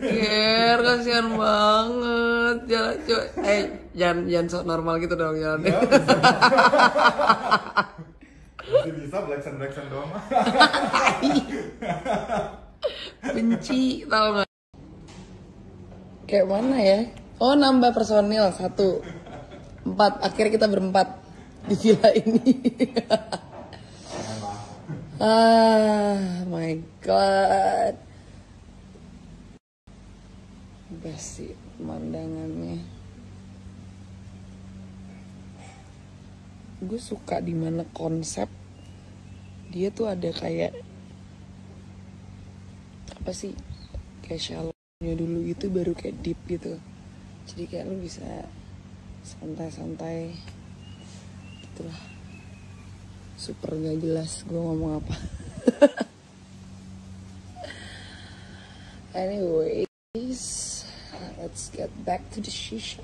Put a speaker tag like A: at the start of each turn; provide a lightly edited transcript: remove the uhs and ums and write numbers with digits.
A: Ger, kasihan banget. Jalan coy. Jangan sok normal gitu dong jalan.
B: Masih bisa Blackson doang.
A: Benci tau gak? Kayak mana ya? Oh, nambah personil 1 4, akhirnya kita berempat di villa ini. My god, best sih pemandangannya. Gue suka dimana konsep dia tuh ada kayak apa sih, kayak shallow-nya dulu gitu baru kayak deep gitu. Jadi kayak lu bisa santai-santai gitulah. Super gak jelas gue ngomong apa. Anyways, let's get back to the shisha.